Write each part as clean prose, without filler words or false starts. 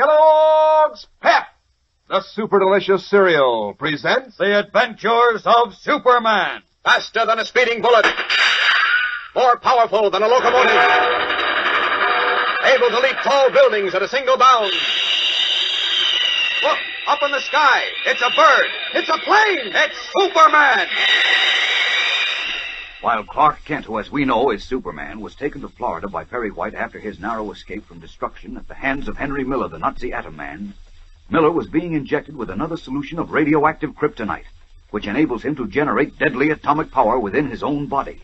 Kellogg's Pep, the super delicious cereal, presents The Adventures of Superman. Faster than a speeding bullet. More powerful than a locomotive. Able to leap tall buildings at a single bound. Look, up in the sky. It's a bird. It's a plane. It's Superman. While Clark Kent, who as we know is Superman, was taken to Florida by Perry White after his narrow escape from destruction at the hands of Henry Miller, the Nazi Atom Man, Miller was being injected with another solution of radioactive kryptonite, which enables him to generate deadly atomic power within his own body.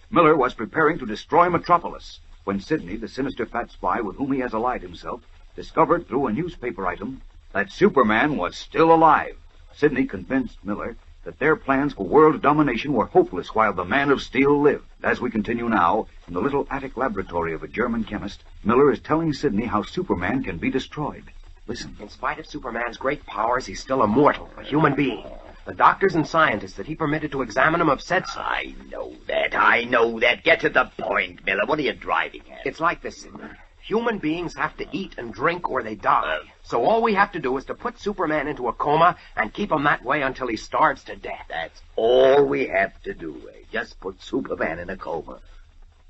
Miller was preparing to destroy Metropolis when Sidney, the sinister fat spy with whom he has allied himself, discovered through a newspaper item that Superman was still alive. Sidney convinced Miller that their plans for world domination were hopeless while the Man of Steel lived. As we continue now, in the little attic laboratory of a German chemist, Miller is telling Sidney how Superman can be destroyed. Listen. In spite of Superman's great powers, he's still a mortal, a human being. The doctors and scientists that he permitted to examine him have said so. I know that. Get to the point, Miller. What are you driving at? It's like this, Sidney. Human beings have to eat and drink or they die. So all we have to do is to put Superman into a coma and keep him that way until he starves to death. That's all we have to do, eh? Just put Superman in a coma.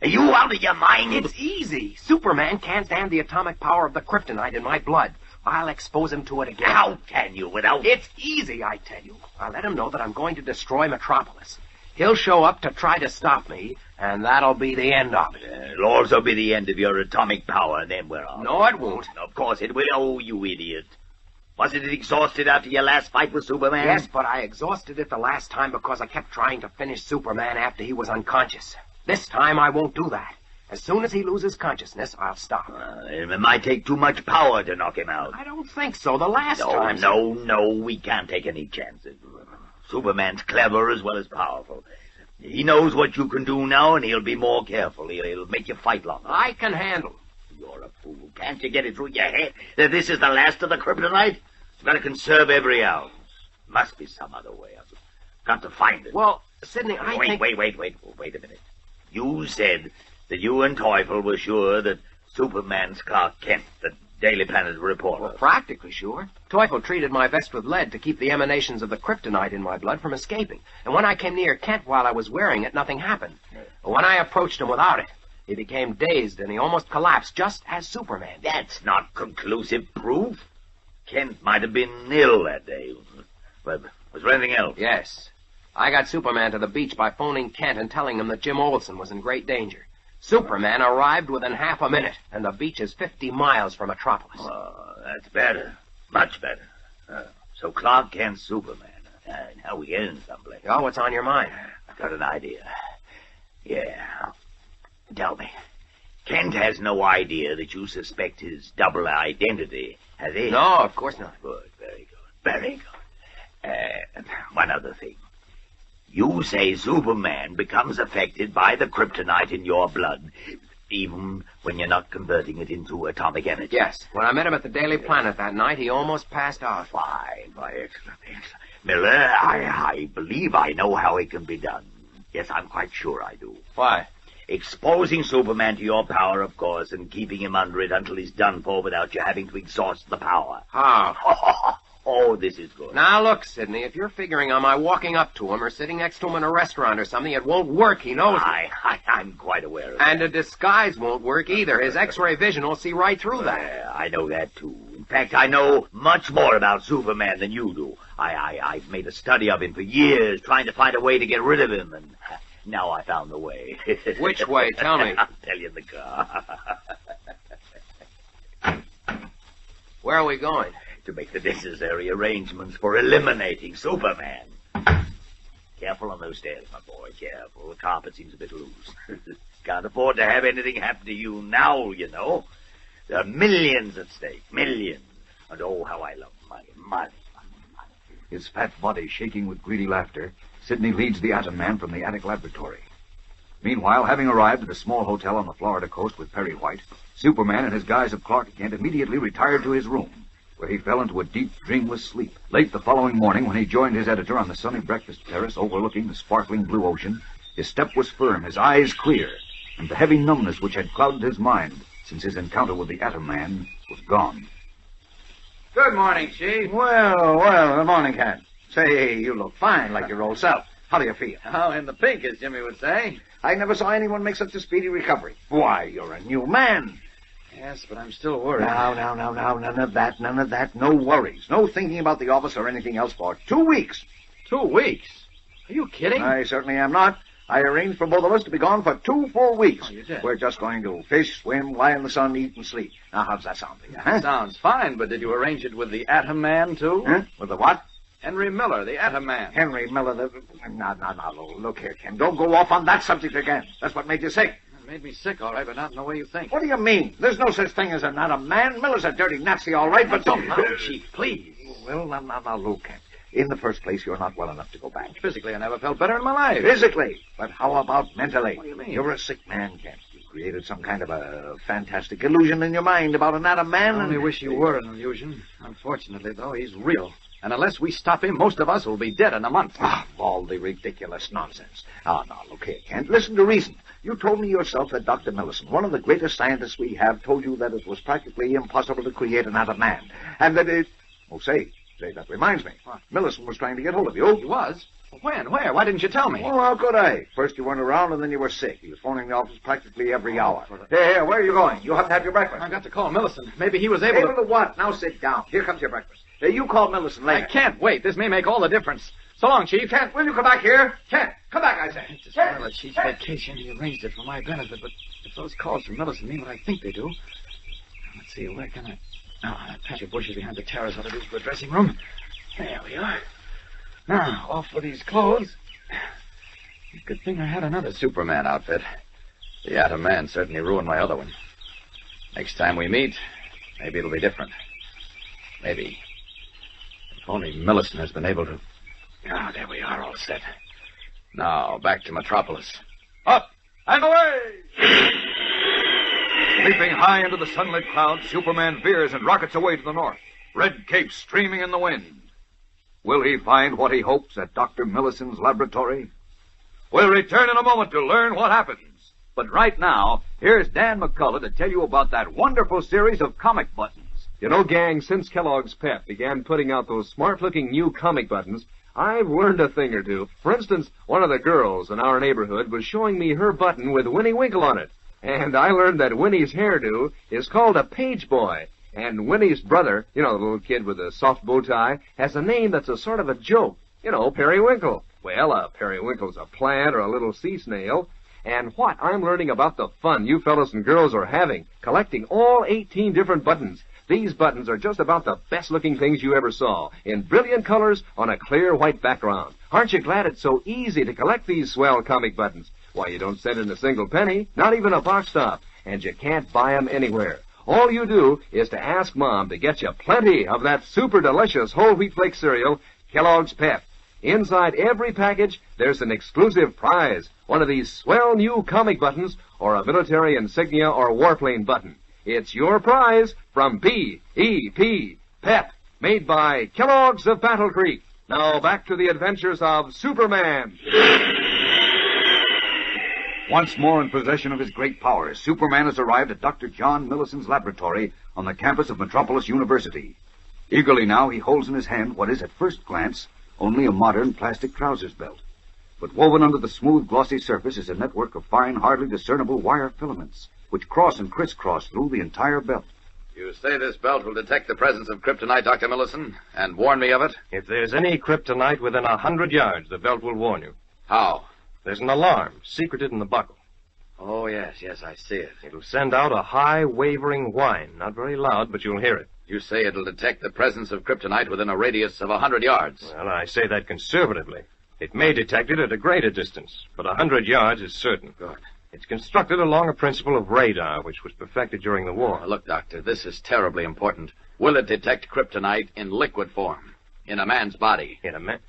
Are you out of your mind? It's easy. Superman can't stand the atomic power of the kryptonite in my blood. I'll expose him to it again. How can you without... It's easy, I tell you. I'll let him know that I'm going to destroy Metropolis. He'll show up to try to stop me, and that'll be the end of it. It'll also be the end of your atomic power, and then we're off. No, it won't. Of course it will. Oh, you idiot. Wasn't it exhausted after your last fight with Superman? Yes, but I exhausted it the last time because I kept trying to finish Superman after he was unconscious. This time I won't do that. As soon as he loses consciousness, I'll stop. It might take too much power to knock him out. I don't think so. The last time... No, we can't take any chances. Superman's clever as well as powerful. He knows what you can do now, and he'll be more careful. He'll make you fight longer. I can handle him. You're a fool. Can't you get it through your head that this is the last of the kryptonite? You've got to conserve every ounce. Must be some other way. I've got to find it. Well, Sidney, I think... Wait a minute. You said that you and Teufel were sure that Superman's Clark Kent, the Daily Planet reporter. Well, practically sure. Teufel treated my vest with lead to keep the emanations of the kryptonite in my blood from escaping. And when I came near Kent while I was wearing it, nothing happened. But when I approached him without it, he became dazed and he almost collapsed, just as Superman did. That's not conclusive proof. Kent might have been ill that day. But was there anything else? Yes. I got Superman to the beach by phoning Kent and telling him that Jim Olsen was in great danger. Superman arrived within half a minute, and the beach is 50 miles from Metropolis. Oh, that's better. Much better. So Clark Kent's Superman. Now we get in someplace. Oh, what's on your mind? I've got an idea. Yeah. Tell me. Kent has no idea that you suspect his double identity, has he? No, of course not. Good, very good. One other thing. You say Superman becomes affected by the kryptonite in your blood, even when you're not converting it into atomic energy. Yes. When I met him at the Daily Planet that night, he almost passed out. Fine. Excellent. Miller, I believe I know how it can be done. Yes, I'm quite sure I do. Why? Exposing Superman to your power, of course, and keeping him under it until he's done for without you having to exhaust the power. How? Oh, this is good. Now, look, Sidney, if you're figuring on my walking up to him or sitting next to him in a restaurant or something, it won't work. He knows it. I'm quite aware of And that. a disguise won't work either. His X-ray vision will see right through that. I know that, too. In fact, I know much more about Superman than you do. I've made a study of him for years, trying to find a way to get rid of him, and now I found the way. Which way? Tell me. I'll tell you in the car. Where are we going? To make the necessary arrangements for eliminating Superman. Careful on those stairs, my boy, careful. The carpet seems a bit loose. Can't afford to have anything happen to you now, you know. There are millions at stake, millions. And oh, how I love money. His fat body shaking with greedy laughter, Sidney leads the Atom Man from the attic laboratory. Meanwhile, having arrived at a small hotel on the Florida coast with Perry White, Superman, in his guise of Clark Kent, immediately retired to his room, where he fell into a deep, dreamless sleep. Late the following morning, when he joined his editor on the sunny breakfast terrace overlooking the sparkling blue ocean, his step was firm, his eyes clear, and the heavy numbness which had clouded his mind since his encounter with the Atom Man was gone. Good morning, Chief. Well, good morning, Cat. Say, you look fine, like your old self. How do you feel? Oh, in the pink, as Jimmy would say. I never saw anyone make such a speedy recovery. Why, you're a new man. Yes, but I'm still worried. Now, none of that. No worries. No thinking about the office or anything else for 2 weeks. 2 weeks? Are you kidding? I certainly am not. I arranged for both of us to be gone for 2 full weeks. Oh, you did? We're just going to fish, swim, lie in the sun, eat, and sleep. Now, how's that sound to you, huh? Sounds fine, but did you arrange it with the Atom Man, too? Huh? With the what? Henry Miller, the Atom Man. Henry Miller, Now, look here, Ken. Don't go off on that subject again. That's what made you sick. It made me sick, all right, but not in the way you think. What do you mean? There's no such thing as an Atom Man. Miller's a dirty Nazi, all right, but don't... No, Chief, please. Well, now, look, Ken. In the first place, you're not well enough to go back. Physically, I never felt better in my life. Physically. But how about mentally? What do you mean? You're a sick man, Kent. You created some kind of a fantastic illusion in your mind about an Atom Man. I only wish you were an illusion. Unfortunately, though, he's real. And unless we stop him, most of us will be dead in a month. All the ridiculous nonsense. Now, look here, Kent. Listen to reason. You told me yourself that Dr. Millicent, one of the greatest scientists we have, told you that it was practically impossible to create an Atom Man. And that it... Oh, say, that reminds me. What? Millicent was trying to get hold of you. He was? When? Where? Why didn't you tell me? Well, how could I? First you weren't around, and then you were sick. He was phoning the office practically every hour. Here, where are you going? You haven't had your breakfast. I got to call Millicent. Maybe he was able Able to what? Now sit down. Here comes your breakfast. You call Millicent later. I can't wait. This may make all the difference. So long, Chief. Kent, will you come back here? Kent, come back, I say. It's a spoil Chief's vacation. He arranged it for my benefit, but if those calls from Millicent mean what I think they do... Let's see, where can I... Oh, that patch of bushes behind the terrace ought to do for a dressing room. There we are. Now, off with these clothes. Good thing I had another Superman outfit. The Atom Man certainly ruined my other one. Next time we meet, maybe it'll be different. Maybe. If only Millicent has been able to... Ah, there we are, all set. Now, back to Metropolis. Up and away! Leaping high into the sunlit clouds, Superman veers and rockets away to the north, red cape streaming in the wind. Will he find what he hopes at Dr. Millicent's laboratory? We'll return in a moment to learn what happens. But right now, here's Dan McCullough to tell you about that wonderful series of comic buttons. You know, gang, since Kellogg's Pep began putting out those smart-looking new comic buttons, I've learned a thing or two. For instance, one of the girls in our neighborhood was showing me her button with Winnie Winkle on it. And I learned that Winnie's hairdo is called a page boy. And Winnie's brother, you know, the little kid with the soft bow tie, has a name that's a sort of a joke. You know, periwinkle. Well, a periwinkle's a plant or a little sea snail. And what I'm learning about the fun you fellas and girls are having, collecting all 18 different buttons. These buttons are just about the best-looking things you ever saw, in brilliant colors on a clear white background. Aren't you glad it's so easy to collect these swell comic buttons? Why, you don't send in a single penny, not even a box top, and you can't buy 'em anywhere. All you do is to ask Mom to get you plenty of that super delicious whole wheat flake cereal, Kellogg's Pep. Inside every package, there's an exclusive prize, one of these swell new comic buttons, or a military insignia or warplane button. It's your prize from P.E.P. Pep, made by Kellogg's of Battle Creek. Now back to the adventures of Superman. Once more in possession of his great powers, Superman has arrived at Dr. John Millicent's laboratory on the campus of Metropolis University. Eagerly now, he holds in his hand what is, at first glance, only a modern plastic trousers belt. But woven under the smooth, glossy surface is a network of fine, hardly discernible wire filaments, which cross and crisscross through the entire belt. You say this belt will detect the presence of kryptonite, Dr. Millicent, and warn me of it? If there's any kryptonite within 100 yards, the belt will warn you. How? There's an alarm secreted in the buckle. Oh, yes, I see it. It'll send out a high, wavering whine. Not very loud, but you'll hear it. You say it'll detect the presence of kryptonite within a radius of 100 yards. Well, I say that conservatively. It may detect it at a greater distance, but 100 yards is certain. Good. It's constructed along a principle of radar, which was perfected during the war. Now, look, Doctor, this is terribly important. Will it detect kryptonite in liquid form, in a man's body? In a man?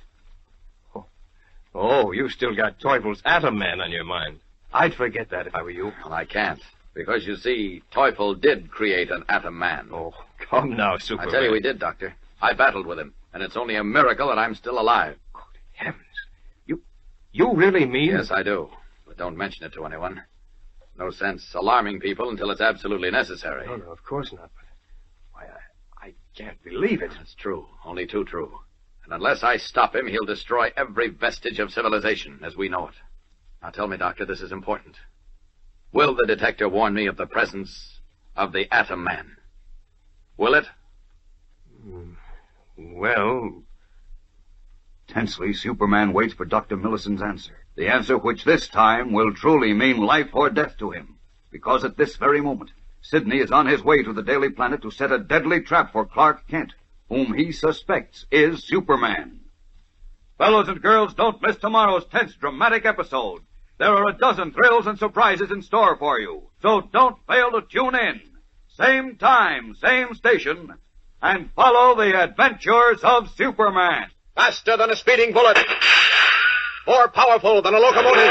Oh, you still got Teufel's Atom Man on your mind. I'd forget that if I were you. Well, I can't, because, you see, Teufel did create an Atom Man. Oh, come now, Superman. I tell you he did, Doctor. I battled with him, and it's only a miracle that I'm still alive. Good heavens. You really mean... Yes, I do. But don't mention it to anyone. No sense alarming people until it's absolutely necessary. No, of course not. But I can't believe it. That's true. Only too true. And unless I stop him, he'll destroy every vestige of civilization as we know it. Now tell me, Doctor, this is important. Will the detector warn me of the presence of the Atom Man? Will it? Well, Tensely, Superman waits for Dr. Millicent's answer. The answer which this time will truly mean life or death to him. Because at this very moment, Sidney is on his way to the Daily Planet to set a deadly trap for Clark Kent, whom he suspects is Superman. Fellows and girls, don't miss tomorrow's tense, dramatic episode. There are a dozen thrills and surprises in store for you, so don't fail to tune in. Same time, same station, and follow the adventures of Superman. Faster than a speeding bullet. More powerful than a locomotive.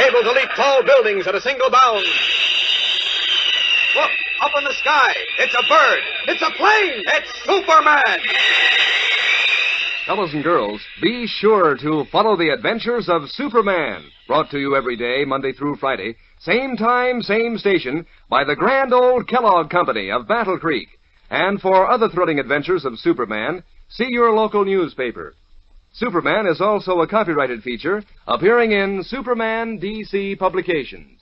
Able to leap tall buildings at a single bound. Look, up in the sky. It's a bird. It's a plane. It's Superman. Fellows and girls, be sure to follow the adventures of Superman. Brought to you every day, Monday through Friday. Same time, same station, by the grand old Kellogg Company of Battle Creek. And for other thrilling adventures of Superman, see your local newspaper. Superman is also a copyrighted feature appearing in Superman DC Publications.